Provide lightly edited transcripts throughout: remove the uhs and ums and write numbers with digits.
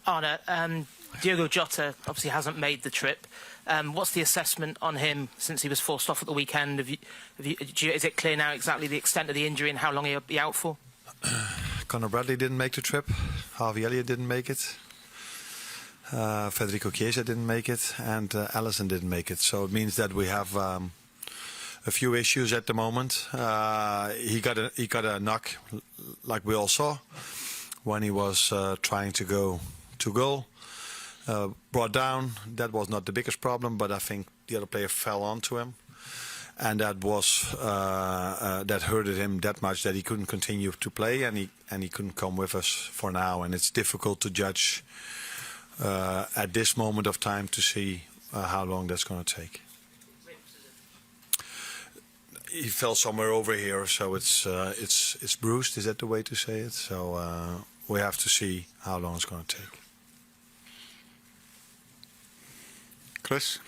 Arne, Diogo Jota obviously hasn't made the trip. What's the assessment on him since he was forced off at the weekend? Is it clear now exactly the extent of the injury and how long he'll be out for? Conor Bradley didn't make the trip. Harvey Elliott didn't make it. Federico Chiesa didn't make it. And Alisson didn't make it. So it means that we have a few issues at the moment. He got a knock, like we all saw, when he was trying to go to goal. Brought down. That was not the biggest problem, but I think the other player fell onto him. And that was that hurted him that much that he couldn't continue to play, and he couldn't come with us for now. And it's difficult to judge at this moment of time to see how long that's going to take. He fell somewhere over here, so it's bruised. Is that the way to say it? So we have to see how long it's going to take. Chris?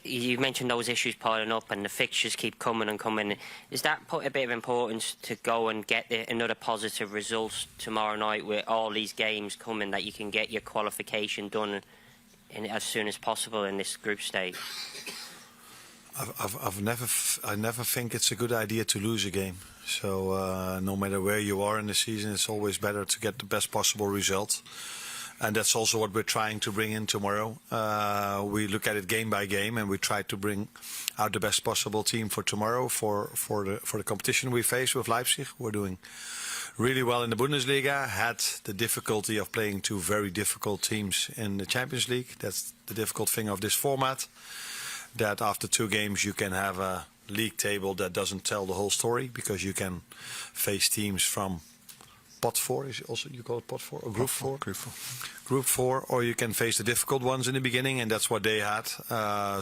You mentioned those issues piling up and the fixtures keep coming and coming. Does that put a bit of importance to go and get another positive result tomorrow night with all these games coming, that you can get your qualification done as soon as possible in this group stage? I never think it's a good idea to lose a game. So no matter where you are in the season, it's always better to get the best possible result. And that's also what we're trying to bring in tomorrow. We look at it game by game, and we try to bring out the best possible team for tomorrow for the competition we face with Leipzig. We're doing really well in the Bundesliga. Had the difficulty of playing two very difficult teams in the Champions League. That's the difficult thing of this format. That after two games you can have a league table that doesn't tell the whole story, because you can face teams from pot 4, is also, you call it pot 4 or group 4? Group 4, or you can face the difficult ones in the beginning, and that's what they had.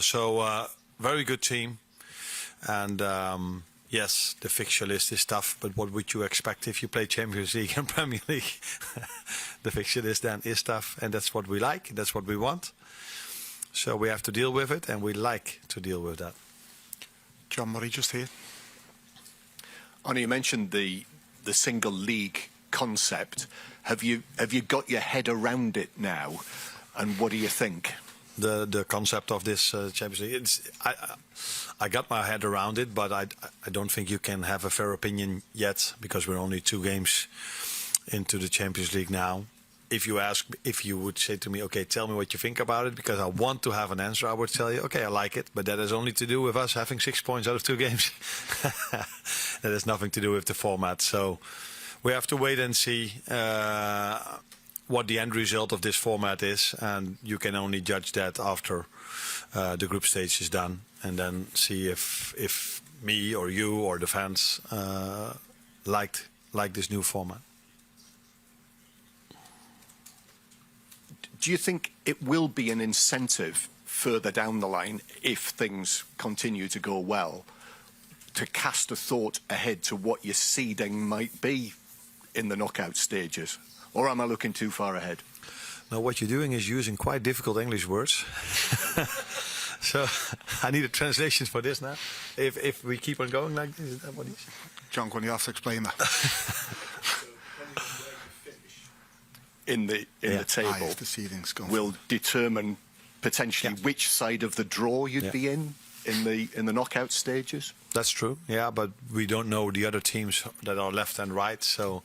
So very good team, and yes, the fixture list is tough, but what would you expect if you play Champions League and Premier League? The fixture list then is tough, and that's what we like, that's what we want. So we have to deal with it, and we like to deal with that. John Murray just here. Arne, you mentioned the single league concept. Have you got your head around it now, and what do you think? The concept of this Champions League, I got my head around it, but I don't think you can have a fair opinion yet, because we're only 2 games into the Champions League now. If you would say to me, okay, tell me what you think about it, because I want to have an answer, I would tell you, okay, I like it, but that has only to do with us having 6 points out of 2 games. That has nothing to do with the format. So we have to wait and see what the end result of this format is, and you can only judge that after the group stage is done, and then see if me or you or the fans like this new format. Do you think it will be an incentive further down the line, if things continue to go well, to cast a thought ahead to what your seeding might be in the knockout stages? Or am I looking too far ahead? No, what you're doing is using quite difficult English words. So I need a translation for this now. If we keep on going like this, is that what he said? John, can you have to explain that? In the table, the seedings will determine potentially which side of the draw you'd be in the knockout stages. That's true, yeah, but we don't know the other teams that are left and right, so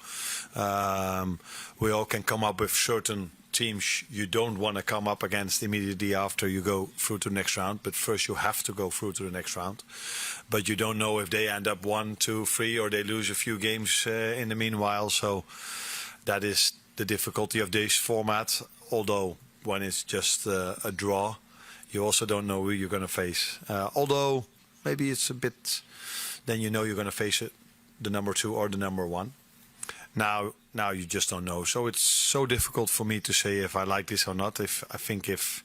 we all can come up with certain teams you don't want to come up against immediately after you go through to the next round, but first you have to go through to the next round. But you don't know if they end up 1, 2, 3, or they lose a few games in the meanwhile, so that is the difficulty of this format. Although when it's just a draw, you also don't know who you're going to face. Although maybe it's a bit, then you know you're going to face the number 2 or the number 1. Now you just don't know. So it's so difficult for me to say if I like this or not. I think if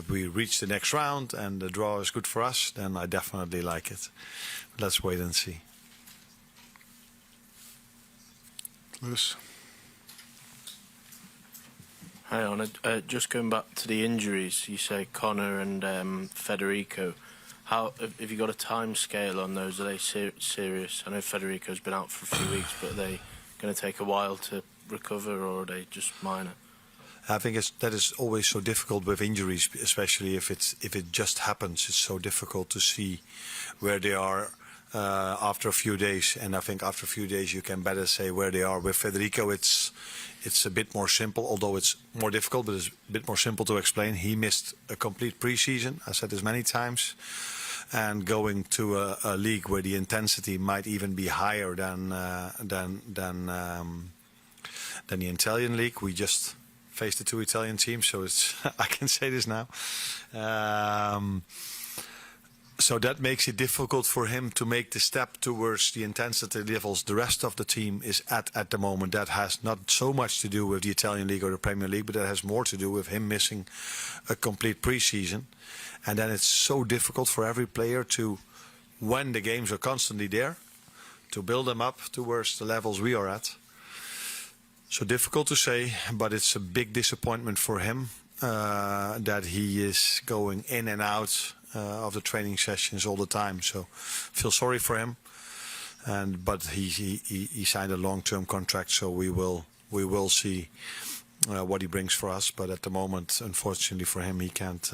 we reach the next round and the draw is good for us, then I definitely like it. Let's wait and see. Lewis. Hi, Arne. Just going back to the injuries, you say Conor and Federico. How have you got a time scale on those? Are they serious? I know Federico's been out for a few weeks, but are they going to take a while to recover, or are they just minor? I think that is always so difficult with injuries, especially if it just happens. It's so difficult to see where they are after a few days, and I think after a few days you can better say where they are. With Federico, it's a bit more simple, although it's more difficult, but it's a bit more simple to explain. He missed a complete preseason. I said this many times. And going to a league where the intensity might even be higher than the Italian league. We just faced the two Italian teams, so it's I can say this now. So that makes it difficult for him to make the step towards the intensity levels the rest of the team is at the moment. That has not so much to do with the Italian league or the Premier League, but that has more to do with him missing a complete preseason. And then it's so difficult for every player to, when the games are constantly there, to build them up towards the levels we are at. So difficult to say, but it's a big disappointment for him that he is going in and out of the training sessions all the time. So feel sorry for him. But he signed a long-term contract, so we will see what he brings for us. But at the moment, unfortunately for him, he can't.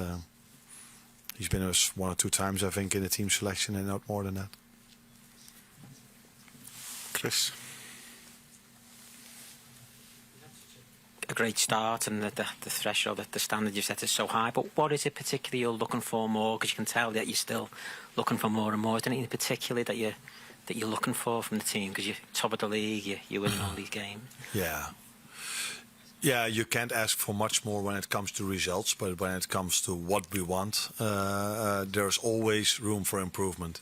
He's been us 1 or 2 times, I think, in the team selection, and not more than that. Chris. A great start, and the threshold, the standard you've set is so high. But what is it particularly you're looking for more? Because you can tell that you're still looking for more and more. Is there anything particularly that you're looking for from the team? Because you're top of the league, you're winning all these games. Yeah, you can't ask for much more when it comes to results, but when it comes to what we want, there's always room for improvement.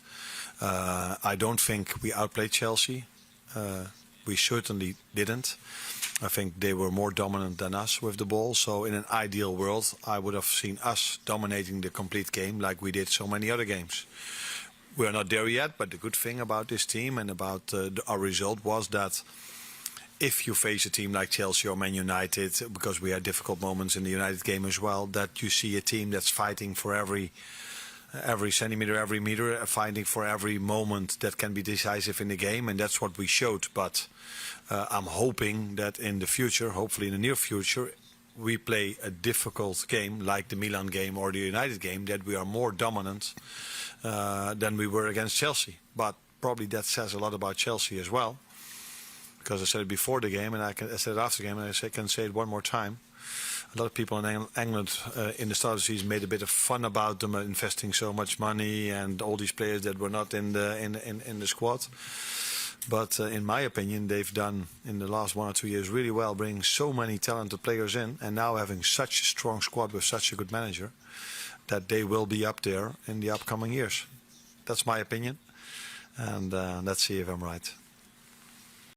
I don't think we outplayed Chelsea. We certainly didn't. I think they were more dominant than us with the ball. So in an ideal world, I would have seen us dominating the complete game like we did so many other games. We're not there yet, but the good thing about this team and about our result was that if you face a team like Chelsea or Man United, because we had difficult moments in the United game as well, that you see a team that's fighting for every centimeter, every meter, fighting for every moment that can be decisive in the game, and that's what we showed. But I'm hoping that in the future, hopefully in the near future, we play a difficult game like the Milan game or the United game, that we are more dominant than we were against Chelsea. But probably that says a lot about Chelsea as well. Because I said it before the game, and I said it after the game, and I can say it one more time. A lot of people in England in the start of the season made a bit of fun about them investing so much money and all these players that were not in the squad. But in my opinion, they've done in the last 1 or 2 years really well, bringing so many talented players in, and now having such a strong squad with such a good manager, that they will be up there in the upcoming years. That's my opinion, and let's see if I'm right.